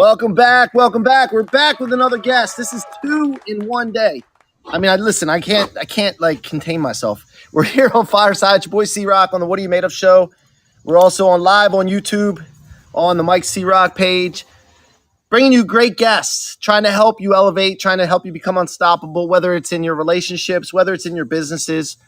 Welcome back. Welcome back. We're back with another guest. This is two in one day. I mean, listen, I can't like contain myself. We're here on Fireside. It's your boy C-Roc on the What Are You Made Of show. We're also on live on YouTube on the Mike C-Roc page, bringing you great guests, trying to help you elevate, trying to help you become unstoppable, whether it's in your relationships, whether it's in your businesses,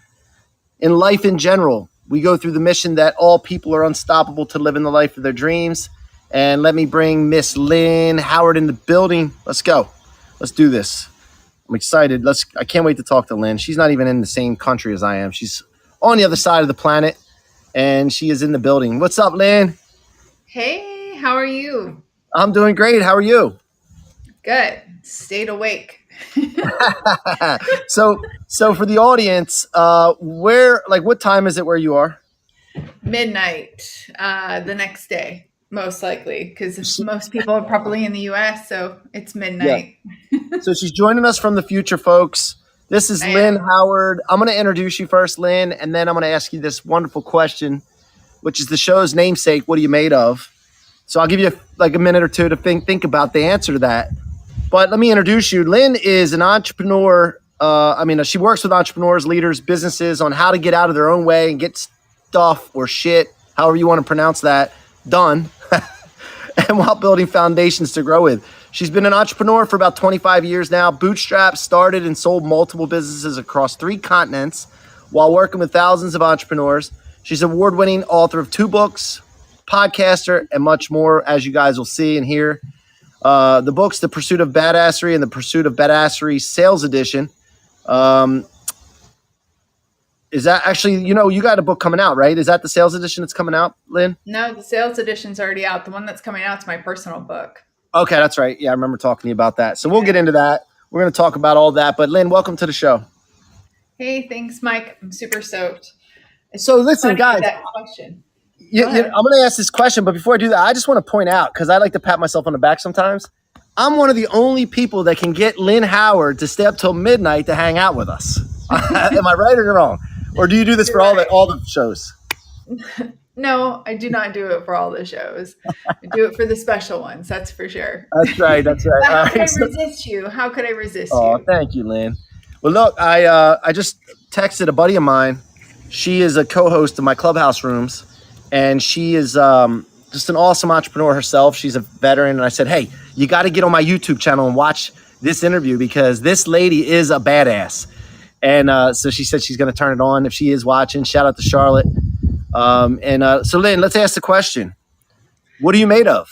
in life in general. We go through the mission that all people are unstoppable to live in the life of their dreams. And let me bring Miss Lynn Howard in the building. Let's go. Let's do this. I'm excited. I can't wait to talk to Lynn. She's not even in the same country as I am. She's on the other side of the planet, and she is in the building. What's up, Lynn? Hey, how are you? I'm doing great. How are you? Good. Stayed awake. So for the audience, what time is it where you are? Midnight the next day, most likely, because most people are probably in the US, so it's midnight. Yeah. So she's joining us from the future, folks. This is Lynn Howard. I'm going to introduce you first, Lynn, and then I'm going to ask you this wonderful question, which is the show's namesake, what are you made of? So I'll give you like a minute or two to think about the answer to that. But let me introduce you. Lynn is an entrepreneur. She works with entrepreneurs, leaders, businesses on how to get out of their own way and get stuff or shit, however you want to pronounce that, done, and while building foundations to grow with. She's been an entrepreneur for about 25 years now, bootstrapped, started and sold multiple businesses across 3 continents while working with thousands of entrepreneurs. She's an award-winning author of 2 books, podcaster, and much more, as you guys will see and hear. The books, The Pursuit of Badassery and The Pursuit of Badassery Sales Edition. Is that actually, you got a book coming out, right? Is that the sales edition that's coming out, Lynn? No, the sales edition's already out. The one that's coming out is my personal book. Okay, that's right. Yeah, I remember talking to you about that. So we'll get into that. We're going to talk about all that. But Lynn, welcome to the show. Hey, thanks, Mike. I'm super stoked. So listen, guys. That question. I'm going to ask this question, but before I do that, I just want to point out, because I like to pat myself on the back sometimes, I'm one of the only people that can get Lynn Howard to stay up till midnight to hang out with us. Am I right or wrong? Or do you do this for all the shows? No, I do not do it for all the shows. I do it for the special ones, that's for sure. That's right. How could I resist you? How could I resist you? Oh, thank you, Lynn. Well, look, I just texted a buddy of mine. She is a co-host of my Clubhouse rooms, and she is just an awesome entrepreneur herself. She's a veteran, and I said, hey, you got to get on my YouTube channel and watch this interview because this lady is a badass. And so she said she's going to turn it on if she is watching. Shout out to Charlotte. So Lynn, let's ask the question. What are you made of?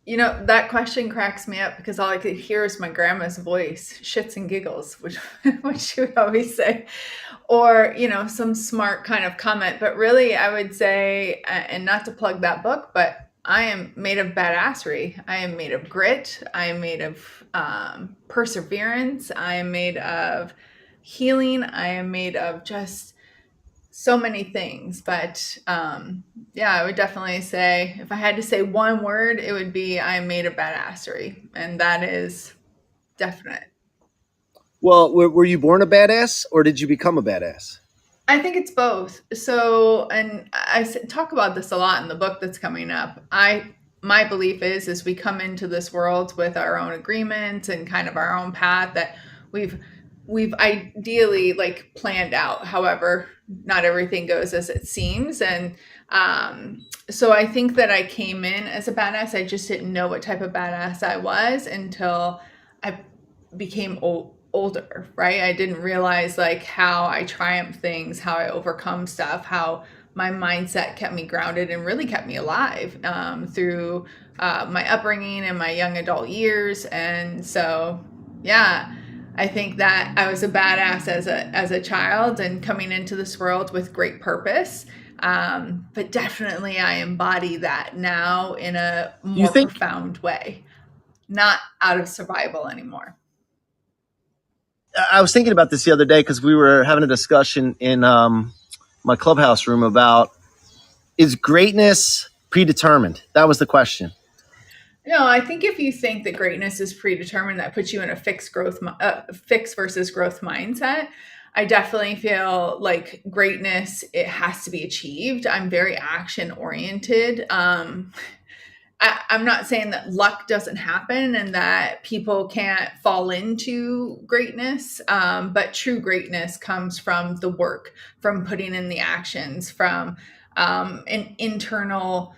That question cracks me up because all I could hear is my grandma's voice, shits and giggles, which she would always say, or, some smart kind of comment. But really, I would say, and not to plug that book, but I am made of badassery. I am made of grit. I am made of perseverance. I am made of healing. I am made of just so many things. But I would definitely say, if I had to say one word, it would be I am made of badassery. And that is definite. Well, were you born a badass or did you become a badass? I think it's both. So, and I talk about this a lot in the book that's coming up. My belief is we come into this world with our own agreements and kind of our own path that we've ideally like planned out. However, not everything goes as it seems. And so I think that I came in as a badass. I just didn't know what type of badass I was until I became older, right? I didn't realize like how I triumph things, how I overcome stuff, how my mindset kept me grounded and really kept me alive through my upbringing and my young adult years. And so, I think that I was a badass as a child and coming into this world with great purpose. But definitely I embody that now in a more profound way, not out of survival anymore. I was thinking about this the other day because we were having a discussion in my Clubhouse room about, is greatness predetermined? That was the question. No, I think if you think that greatness is predetermined, that puts you in a fixed versus growth mindset. I definitely feel like greatness, it has to be achieved. I'm very action oriented. I'm not saying that luck doesn't happen and that people can't fall into greatness, but true greatness comes from the work, from putting in the actions, from an internal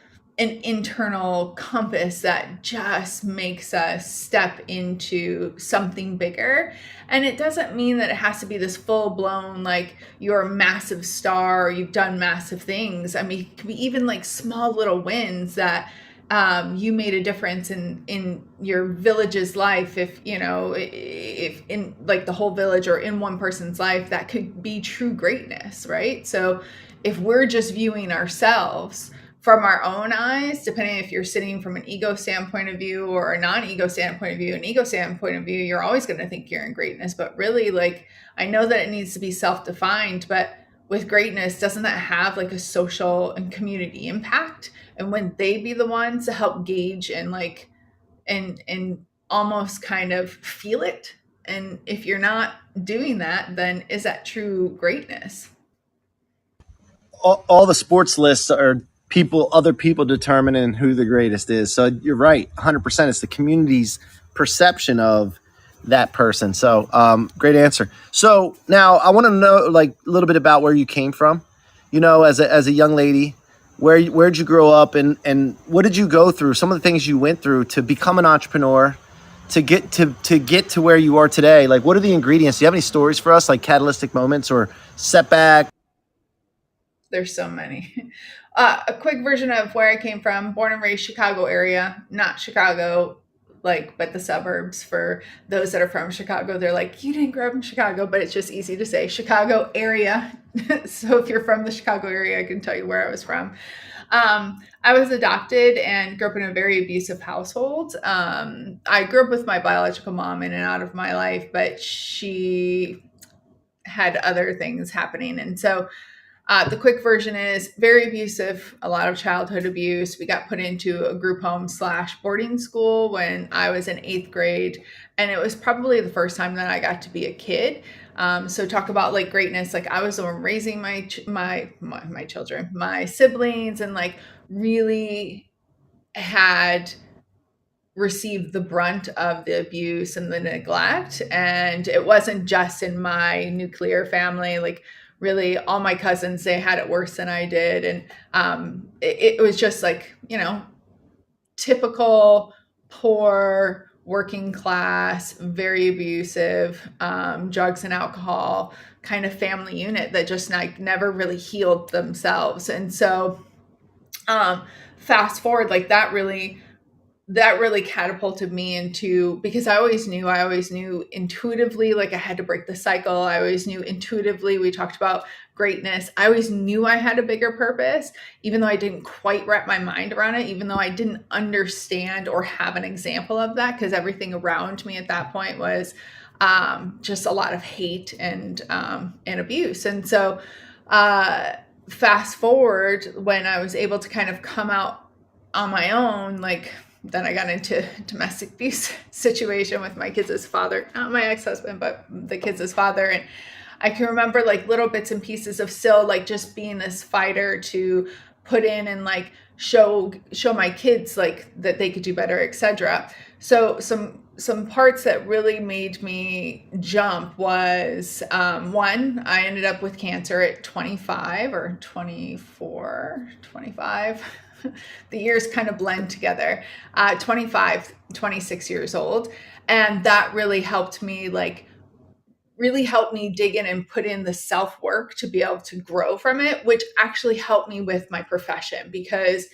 compass that just makes us step into something bigger. And it doesn't mean that it has to be this full blown, like you're a massive star or you've done massive things. I mean, it can be even like small little wins that you made a difference in your village's life. If you know, if in like the whole village or in one person's life, that could be true greatness, right? So if we're just viewing ourselves from our own eyes, depending if you're sitting from an ego standpoint of view or a non-ego standpoint of view, an ego standpoint of view, you're always going to think you're in greatness. But really, like, I know that it needs to be self-defined, but with greatness, doesn't that have like a social and community impact? And wouldn't they be the ones to help gauge and like and almost kind of feel it? And if you're not doing that, then is that true greatness? All the sports lists are other people determining who the greatest is. So you're right, 100%. It's the community's perception of that person. So great answer. So now I want to know like a little bit about where you came from. You know, as a young lady, where'd you grow up, and what did you go through? Some of the things you went through to become an entrepreneur, to get to where you are today. Like, what are the ingredients? Do you have any stories for us, like catalytic moments or setback? There's so many. A quick version of where I came from: born and raised Chicago area, not Chicago, like, but the suburbs. For those that are from Chicago, they're like, you didn't grow up in Chicago, but it's just easy to say Chicago area. So if you're from the Chicago area, I can tell you where I was from. I was adopted and grew up in a very abusive household. I grew up with my biological mom in and out of my life, but she had other things happening. And so the quick version is very abusive, a lot of childhood abuse. We got put into a group home slash boarding school when I was in eighth grade. And it was probably the first time that I got to be a kid. So talk about like greatness. Like, I was the one raising my children, my siblings, and like really had received the brunt of the abuse and the neglect. And it wasn't just in my nuclear family. Like, really, all my cousins, they had it worse than I did. And it was just like, you know, typical poor working class, very abusive, drugs and alcohol kind of family unit that just like never really healed themselves. And so fast forward, like that really catapulted me into, because I always knew intuitively, like I had to break the cycle. I always knew intuitively, we talked about greatness. I always knew I had a bigger purpose, even though I didn't quite wrap my mind around it, even though I didn't understand or have an example of that, because everything around me at that point was just a lot of hate and abuse. And so fast forward, when I was able to kind of come out on my own, like, then I got into domestic abuse situation with my kids' father, not my ex-husband, but the kids' father. And I can remember like little bits and pieces of still like just being this fighter to put in and like show my kids like that they could do better, etc. So some parts that really made me jump was one, I ended up with cancer at 25 or 24, 25. The years kind of blend together. 25, 26 years old. And that really helped me dig in and put in the self work to be able to grow from it, which actually helped me with my profession. Because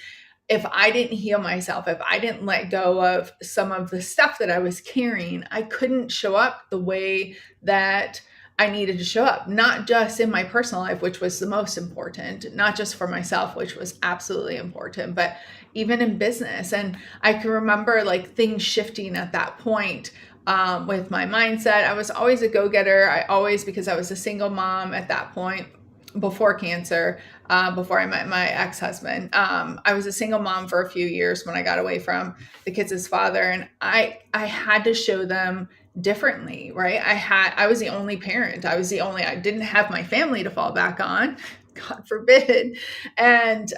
if I didn't heal myself, if I didn't let go of some of the stuff that I was carrying, I couldn't show up the way that I needed to show up, not just in my personal life, which was the most important, not just for myself, which was absolutely important, but even in business. And I can remember like things shifting at that point with my mindset. I was always a go-getter. Because I was a single mom at that point, before cancer, before I met my ex-husband. I was a single mom for a few years when I got away from the kids' father, and I had to show them differently, right? I was the only parent. I didn't have my family to fall back on. God forbid. And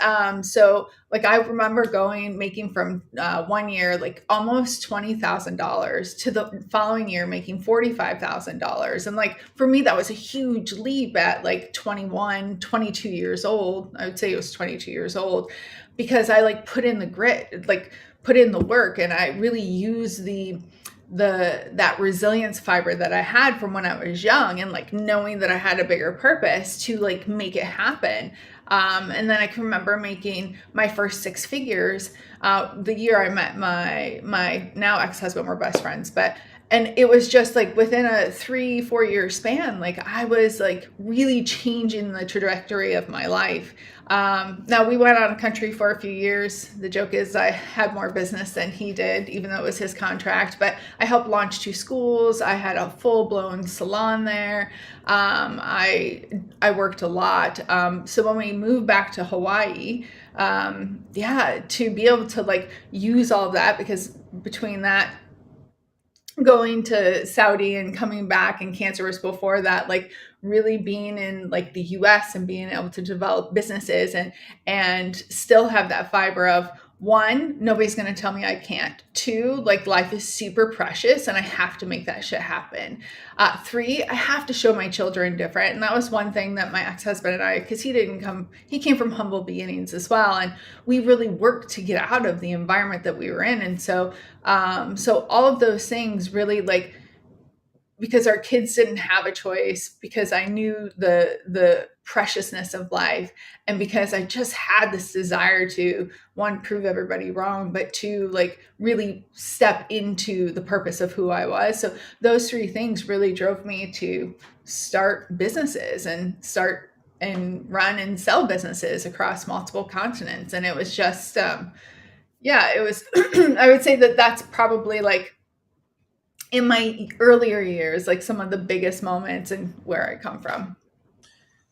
so like I remember making from 1 year like almost $20,000 to the following year making $45,000. And like for me, that was a huge leap at like 21, 22 years old. I would say it was 22 years old because I like put in the grit, like put in the work, and I really used that resilience fiber that I had from when I was young, and like knowing that I had a bigger purpose to like make it happen. And then I can remember making my first six figures the year I met my now ex-husband. We're best friends, and it was just like within a 3-4 year span, like I was like really changing the trajectory of my life. Now we went out of country for a few years. The joke is I had more business than he did, even though it was his contract, but I helped launch 2 schools. I had a full blown salon there. I worked a lot. So when we moved back to Hawaii, to be able to like use all of that, because between that, going to Saudi and coming back, and cancer was before that, like really being in like the US and being able to develop businesses and still have that fiber of, one, nobody's going to tell me I can't. 2, like life is super precious and I have to make that shit happen. 3, I have to show my children different. And that was one thing that my ex-husband and I, because he came from humble beginnings as well. And we really worked to get out of the environment that we were in. And so all of those things really, like, because our kids didn't have a choice, because I knew the preciousness of life, and because I just had this desire to, one, prove everybody wrong, but 2, like really step into the purpose of who I was. So those 3 things really drove me to start businesses and run and sell businesses across multiple continents. And it was just, it was, I would say that that's probably like, in my earlier years, like some of the biggest moments and where I come from.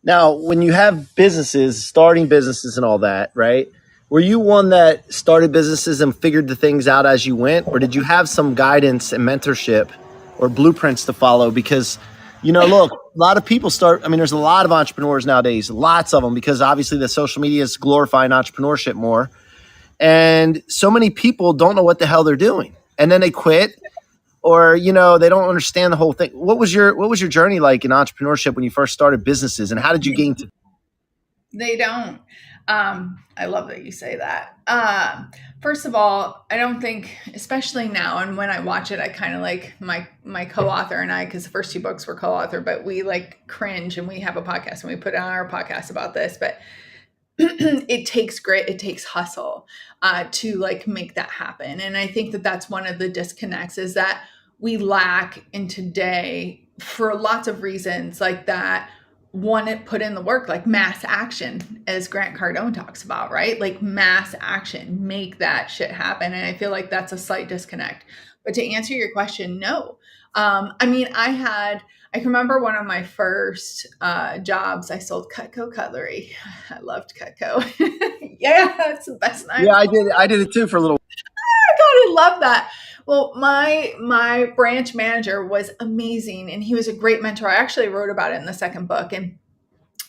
Now, when you have businesses, starting businesses and all that, right? Were you one that started businesses and figured the things out as you went? Or did you have some guidance and mentorship or blueprints to follow? Because, look, a lot of people there's a lot of entrepreneurs nowadays, lots of them, because obviously the social media is glorifying entrepreneurship more. And so many people don't know what the hell they're doing. And then they quit, or they don't understand the whole thing. What was your journey like in entrepreneurship when you first started businesses, and how did you gain? They don't. I love that you say that. First of all, I don't think, especially now, and when I watch it, I kind of like my co-author and I, because the first 2 books were co-author, but we like cringe, and we have a podcast and we put on our podcast about this, but it takes grit, it takes hustle to like make that happen. And I think that that's one of the disconnects, is that we lack in today for lots of reasons, like that. One, put in the work, like mass action, as Grant Cardone talks about, right? Like mass action, make that shit happen. And I feel like that's a slight disconnect. But to answer your question, no. I can remember one of my first jobs, I sold Cutco cutlery. I loved Cutco. Yeah, it's the best. Yeah, I did it too for a little. Oh God, I love that. Well, my branch manager was amazing, and he was a great mentor. I actually wrote about it in the second book. And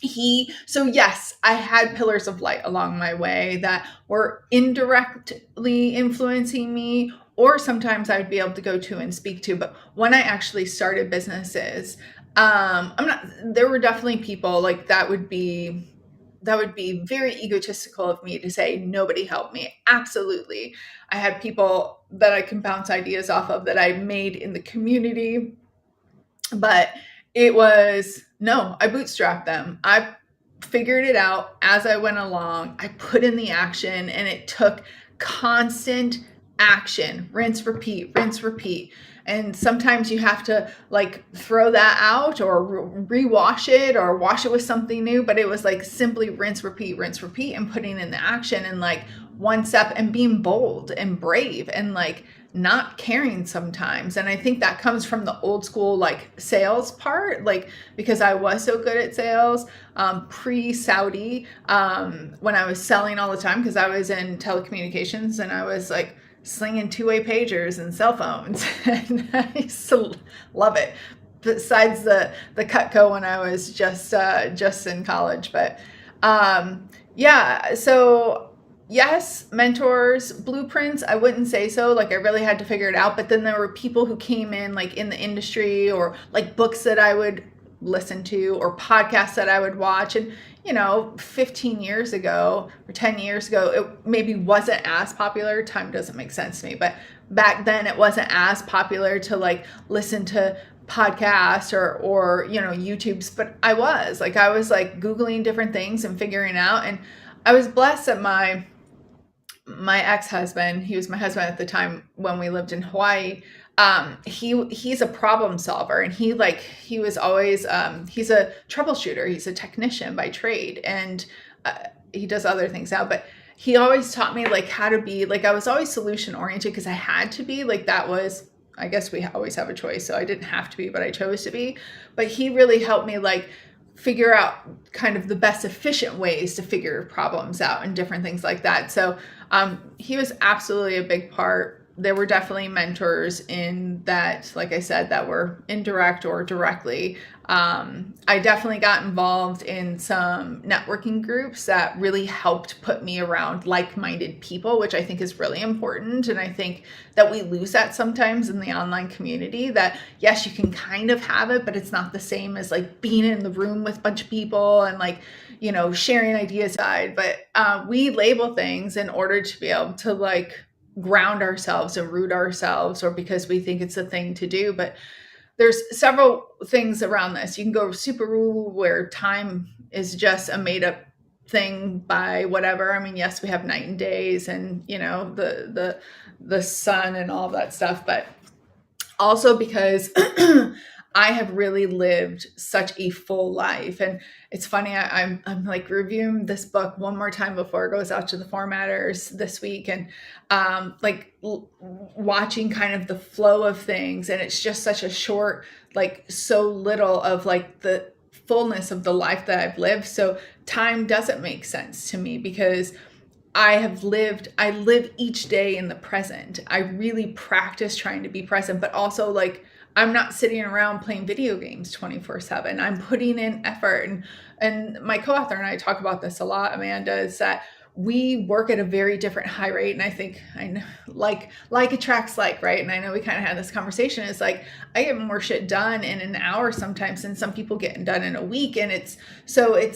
yes, I had pillars of light along my way that were indirectly influencing me, or sometimes I'd be able to go to and speak to. But when I actually started businesses, there were definitely people like that would be very egotistical of me to say nobody helped me. Absolutely. I had people that I can bounce ideas off of that I made in the community, but it was, no, I bootstrapped them. I figured it out as I went along. I put in the action, and it took constant action, rinse, repeat. And sometimes you have to like throw that out or rewash it or wash it with something new. But it was like simply rinse, repeat, and putting in the action, and like one step, and being bold and brave, and like not caring sometimes. And I think that comes from the old school like sales part, like because I was so good at sales pre-Saudi, when I was selling all the time, because I was in telecommunications and I was like slinging 2-way pagers and cell phones. And I used to love it. Besides the Cutco when I was just in college. But Yeah. So yes, mentors, blueprints, I wouldn't say so. Like I really had to figure it out. But then there were people who came in like in the industry, or like books that I would listen to, or podcasts that I would watch. And, 15 years ago or 10 years ago, it maybe wasn't as popular. Time doesn't make sense to me. But back then it wasn't as popular to like listen to podcasts or YouTube's, but I was like Googling different things and figuring out. And I was blessed that my ex-husband, he was my husband at the time when we lived in Hawaii. He's a problem solver, and he was always he's a troubleshooter, he's a technician by trade, and he does other things now, but he always taught me like how to be like, I was always solution oriented because I had to be like, that was, I guess we always have a choice, so I didn't have to be, but I chose to be. But he really helped me like figure out kind of the best efficient ways to figure problems out and different things like that. So he was absolutely a big part. There were definitely mentors in that, like I said, that were indirect or directly. I definitely got involved in some networking groups that really helped put me around like-minded people, which I think is really important. And I think that we lose that sometimes in the online community, that yes, you can kind of have it, but it's not the same as like being in the room with a bunch of people and like, sharing ideas side. But we label things in order to be able to like ground ourselves and root ourselves, or because we think it's a thing to do. But there's several things around this. You can go super rule where time is just a made up thing by whatever. I mean, yes, we have night and days and the sun and all that stuff, but also because I have really lived such a full life. And it's funny, I'm like reviewing this book one more time before it goes out to the formatters this week, and watching kind of the flow of things. And it's just such a short, like so little of like the fullness of the life that I've lived. So time doesn't make sense to me because I live each day in the present. I really practice trying to be present, but also like I'm not sitting around playing video games 24/7. I'm putting in effort. And my co-author and I talk about this a lot, Amanda, is that we work at a very different high rate. And I think like attracts like, right? And I know we kind of had this conversation. It's like I get more shit done in an hour sometimes than some people getting done in a week. And it's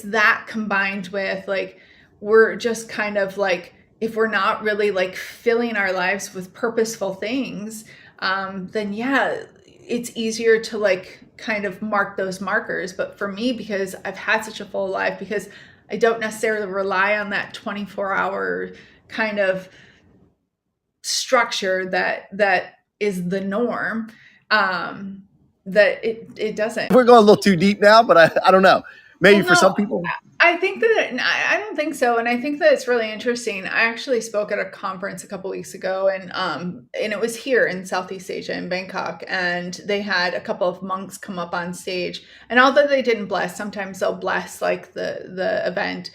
that combined with like, we're just kind of like, if we're not really like filling our lives with purposeful things, then yeah, it's easier to like kind of mark those markers. But for me, because I've had such a full life, because I don't necessarily rely on that 24-hour kind of structure that is the norm, that it doesn't. We're going a little too deep now, but I don't know. Maybe for some people. I think that I don't think so, and I think that it's really interesting. I actually spoke at a conference a couple weeks ago, and it was here in Southeast Asia in Bangkok, and they had a couple of monks come up on stage. And although they didn't bless, sometimes they'll bless like the event.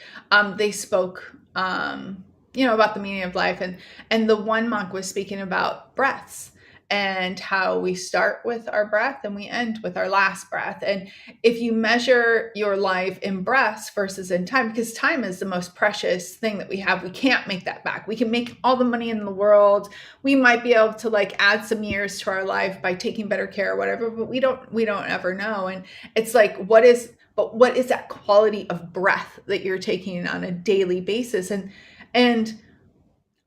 They spoke, about the meaning of life, and the one monk was speaking about breaths, and how we start with our breath and we end with our last breath. And if you measure your life in breaths versus in time, because time is the most precious thing that we have, we can't make that back. We can make all the money in the world. We might be able to like add some years to our life by taking better care or whatever, but we don't ever know. And it's like, what is that quality of breath that you're taking on a daily basis? And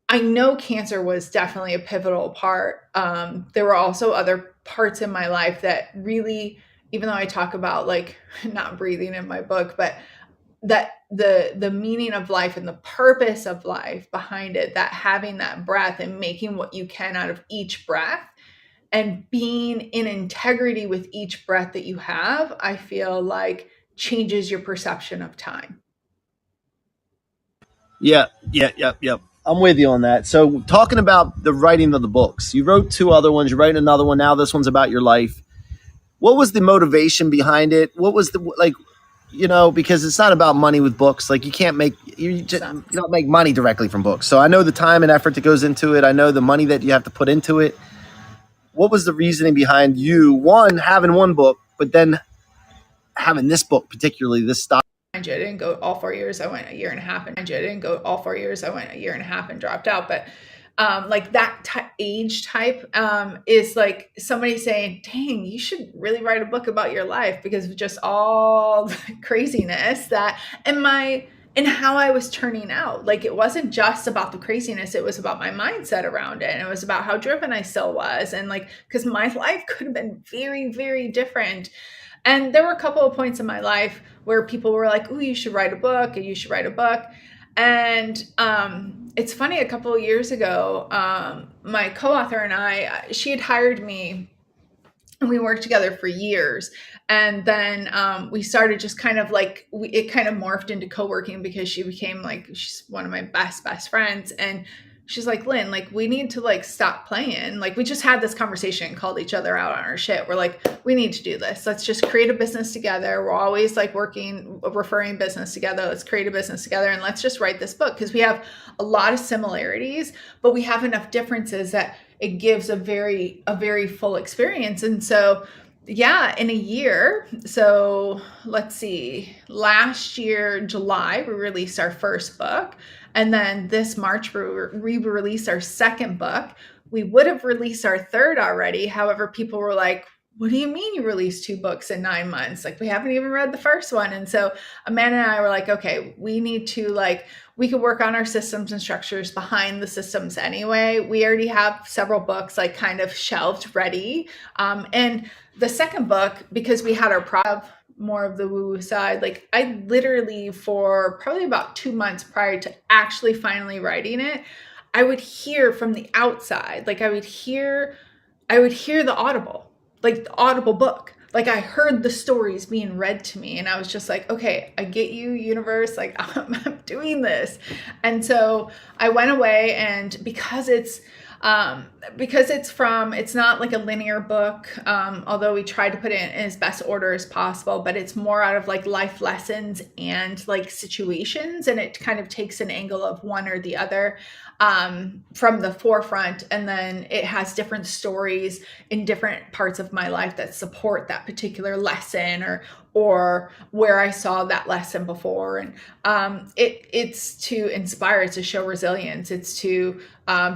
I know cancer was definitely a pivotal part. There were also other parts in my life that really, even though I talk about like not breathing in my book, but that the meaning of life and the purpose of life behind it, that having that breath and making what you can out of each breath and being in integrity with each breath that you have, I feel like changes your perception of time. Yeah. I'm with you on that. So talking about the writing of the books, you wrote 2 other ones, you're writing another one now. This one's about your life. What was the motivation behind it? What was the, like, because it's not about money with books. Like you don't make money directly from books. So I know the time and effort that goes into it. I know the money that you have to put into it. What was the reasoning behind you, one, having one book, but then having this book, particularly this style? I didn't go all 4 years. I went a year and a half, and I didn't go all 4 years. I went a year and a half and dropped out. But like that age type is like somebody saying, dang, you should really write a book about your life because of just all the craziness that and how I was turning out. Like it wasn't just about the craziness, it was about my mindset around it. And it was about how driven I still was. And like, because my life could have been very, very different. And there were a couple of points in my life where people were like, oh, you should write a book, and you should write a book. And it's funny, a couple of years ago, my co-author and she had hired me and we worked together for years. And then we started just kind of like, it kind of morphed into co-working because she became like, she's one of my best friends. And she's like, Lynn, like we need to like stop playing. Like we just had this conversation and called each other out on our shit. We're like, we need to do this. Let's just create a business together. We're always like referring business together. Let's create a business together and let's just write this book because we have a lot of similarities, but we have enough differences that it gives a very full experience. And so yeah, in a year, so let's see, last year, July, we released our first book. And then this March, we released our second book. We would have released our third already. However, people were like, what do you mean you released 2 books in 9 months? Like we haven't even read the first one. And so Amanda and I were like, okay, we need to like, we could work on our systems and structures behind the systems anyway. We already have several books like kind of shelved ready. And the second book, because we had our more of the woo-woo side, like I literally for probably about 2 months prior to actually finally writing it, I would hear from the outside, like I would hear the audible, like the audible book. Like I heard the stories being read to me and I was just like, okay, I get you, universe, like I'm doing this. And so I went away, and because it's not like a linear book, although we tried to put it in as best order as possible, but it's more out of like life lessons and like situations, and it kind of takes an angle of one or the other from the forefront, and then it has different stories in different parts of my life that support that particular lesson or where I saw that lesson before. And it's to inspire, it's to show resilience, it's to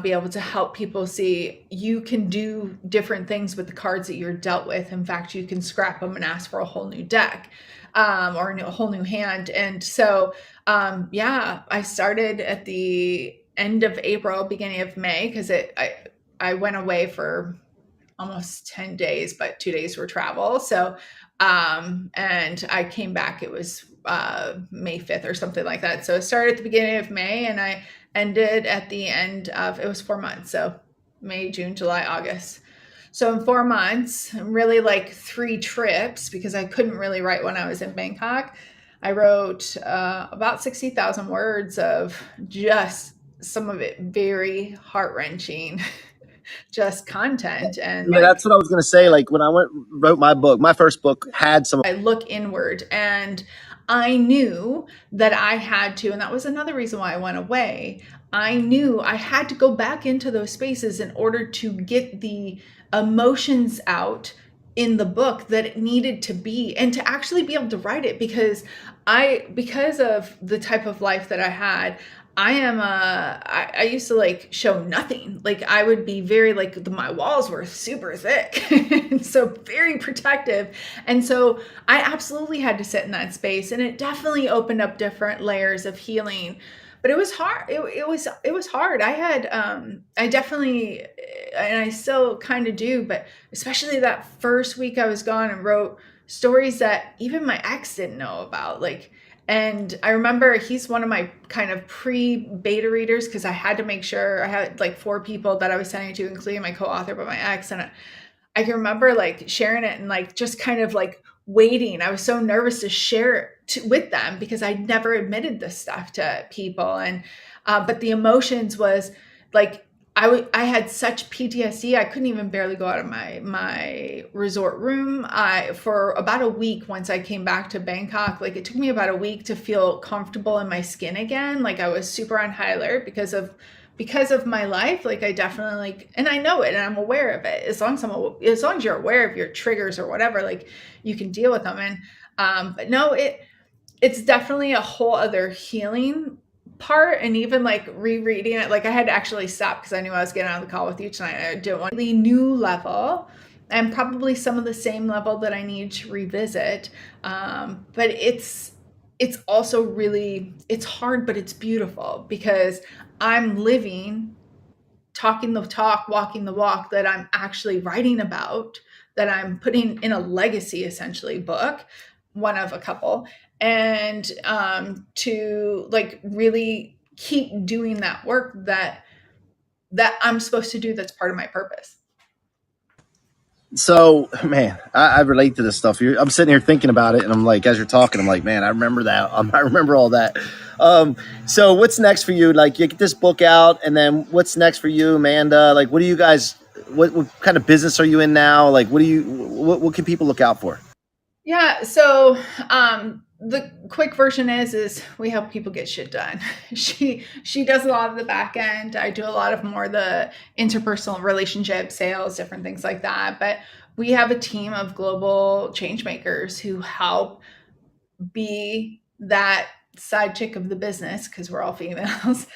be able to help people see you can do different things with the cards that you're dealt with. In fact, you can scrap them and ask for a whole new deck or a whole new hand. And so, I started at the end of April, beginning of May, because I went away for almost 10 days, but 2 days were travel. So, and I came back, it was May 5th or something like that. So it started at the beginning of May and I ended at the end of, it was 4 months. So May, June, July, August. So in 4 months, really like 3 trips, because I couldn't really write when I was in Bangkok. I wrote about 60,000 words of just some of it very heart-wrenching just content. And yeah, that's what I was gonna say. Like when I wrote my book, my first book had some. I look inward, and I knew that I had to, and that was another reason why I went away. I knew I had to go back into those spaces in order to get the emotions out in the book that it needed to be, and to actually be able to write it, because of the type of life that I had, I used to like show nothing. Like I would be very like my walls were super thick and so very protective. And so I absolutely had to sit in that space, and it definitely opened up different layers of healing. But it was hard. It was hard. I definitely, and I still kind of do, but especially that first week I was gone, and wrote stories that even my ex didn't know about. Like, and I remember he's one of my kind of pre-beta readers, because I had to make sure I had like 4 people that I was sending to, including my co-author, but my ex. And I can remember like sharing it and like just kind of like waiting. I was so nervous to share it with them because I'd never admitted this stuff to people. And but the emotions was like, I had such PTSD. I couldn't even barely go out of my resort room. For about a week, once I came back to Bangkok, like it took me about a week to feel comfortable in my skin again. Like I was super on high alert because of my life. Like I definitely like, and I know it and I'm aware of it. As long as you're aware of your triggers or whatever, like you can deal with them. And but no, it's definitely a whole other healing part. And even like rereading it, like I had to actually stop because I knew I was getting on the call with you tonight. I didn't want a new level and probably some of the same level that I need to revisit. But it's also really, it's hard, but it's beautiful because I'm living, talking the talk, walking the walk that I'm actually writing about, that I'm putting in a legacy, essentially, book, one of a couple, and to like really keep doing that work that I'm supposed to do. That's part of my purpose. So, man, I relate to this stuff. I'm sitting here thinking about it, and I'm like, as you're talking, I'm like, man, I remember that. I remember all that. So, what's next for you? Like, you get this book out, and then what's next for you, Amanda? Like, what do you guys? What kind of business are you in now? Like, what can people look out for? Yeah. So the quick version is we help people get shit done. She does a lot of the back end. I do a lot of more the interpersonal relationship, sales, different things like that. But we have a team of global change makers who help be that side chick of the business, because we're all females,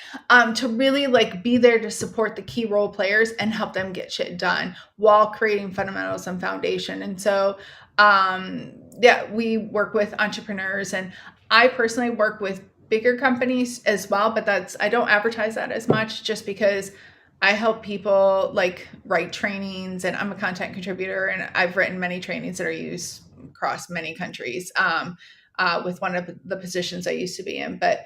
to really like be there to support the key role players and help them get shit done while creating fundamentals and foundation. And so yeah, we work with entrepreneurs, and I personally work with bigger companies as well, but I don't advertise that as much just because I help people like write trainings, and I'm a content contributor, and I've written many trainings that are used across many countries. With one of the positions I used to be in. But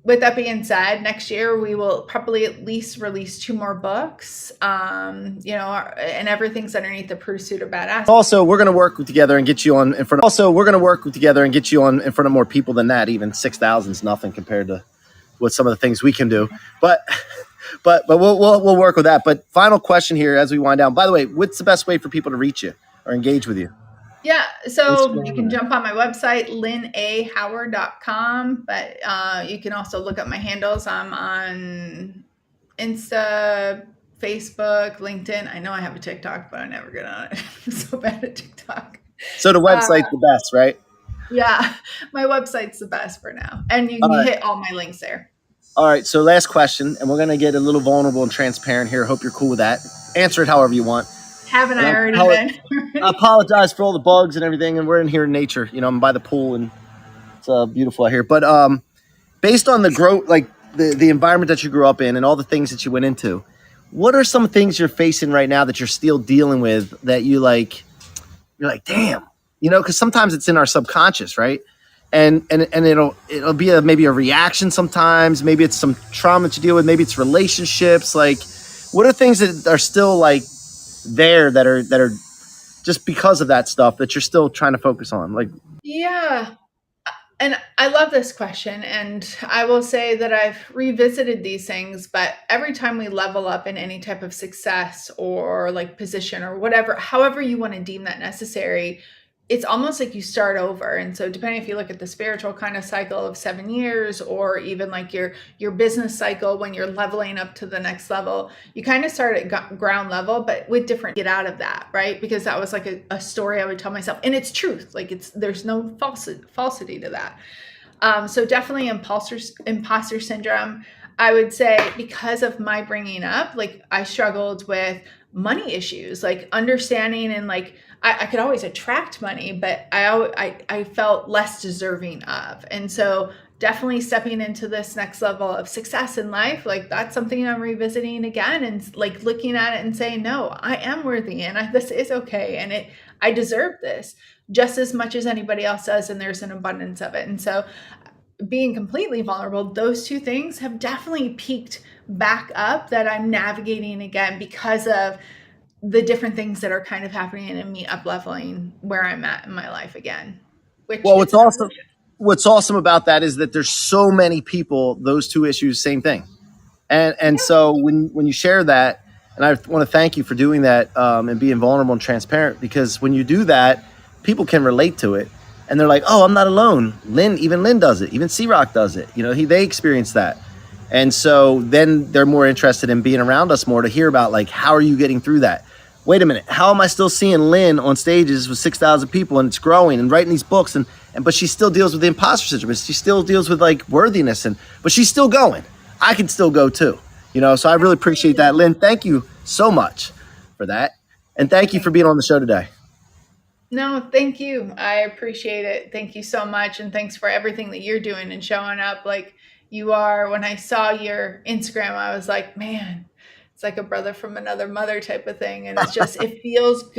with that being said, next year we will probably at least release 2 more books, and everything's underneath the pursuit of badass. Also, we're going to work together and get you on in front of. Also, we're going to work together and get you on in front of more people than that. Even 6,000 is nothing compared to what some of the things we can do. But we'll work with that. But final question here as we wind down. By the way, what's the best way for people to reach you or engage with you? Yeah, so you can jump on my website, lynnahoward.com, but you can also look up my handles. I'm on Insta, Facebook, LinkedIn. I know I have a TikTok, but I never get on it. I'm so bad at TikTok. So the website's the best, right? Yeah, my website's the best for now. And you can hit all my links there. All right, so last question, and we're going to get a little vulnerable and transparent here. Hope you're cool with that. Answer it however you want. Haven't I already been? I apologize for all the bugs and everything, and we're in here in nature. You know, I'm by the pool, and it's beautiful out here. But based on the growth, like the environment that you grew up in and all the things that you went into, what are some things you're facing right now that you're still dealing with that you're like, damn, because sometimes it's in our subconscious, right? And it'll be maybe a reaction sometimes. Maybe it's some trauma that you deal with. Maybe it's relationships. Like, what are things that are still like there that are just because of that stuff that you're still trying to focus on? Like, yeah. And I love this question. And I will say that I've revisited these things, but every time we level up in any type of success or like position or whatever, however you want to deem that necessary, it's almost like you start over. And so depending if you look at the spiritual kind of cycle of 7 years, or even like your business cycle, when you're leveling up to the next level, you kind of start at ground level, but with different get out of that, right? Because that was like a story I would tell myself, and it's truth. Like there's no falsity to that. So definitely imposter syndrome. I would say because of my bringing up, like I struggled with money issues, like understanding and like, I could always attract money, but I felt less deserving of. And so definitely stepping into this next level of success in life, like that's something I'm revisiting again, and like looking at it and saying, no, I am worthy, and this is okay. And I deserve this just as much as anybody else does. And there's an abundance of it. And so being completely vulnerable, those 2 things have definitely peaked back up, that I'm navigating again because of the different things that are kind of happening and me up leveling where I'm at in my life again. What's awesome about that is that there's so many people, those 2 issues, same thing. And so when you share that, and I want to thank you for doing that, and being vulnerable and transparent, because when you do that, people can relate to it, and they're like, oh, I'm not alone. Lynn does it. Even C-Roc does it. They experience that. And so then they're more interested in being around us more to hear about, like, how are you getting through that? wait a minute, how am I still seeing Lynn on stages with 6,000 people and it's growing and writing these books and but she still deals with the imposter syndrome. She still deals with like worthiness but she's still going. I can still go too. So I really appreciate that, Lynn. Thank you so much for that. And thank you for being on the show today. No, thank you. I appreciate it. Thank you so much. And thanks for everything that you're doing and showing up like you are. When I saw your Instagram, I was like, man, it's like a brother from another mother type of thing. And it feels good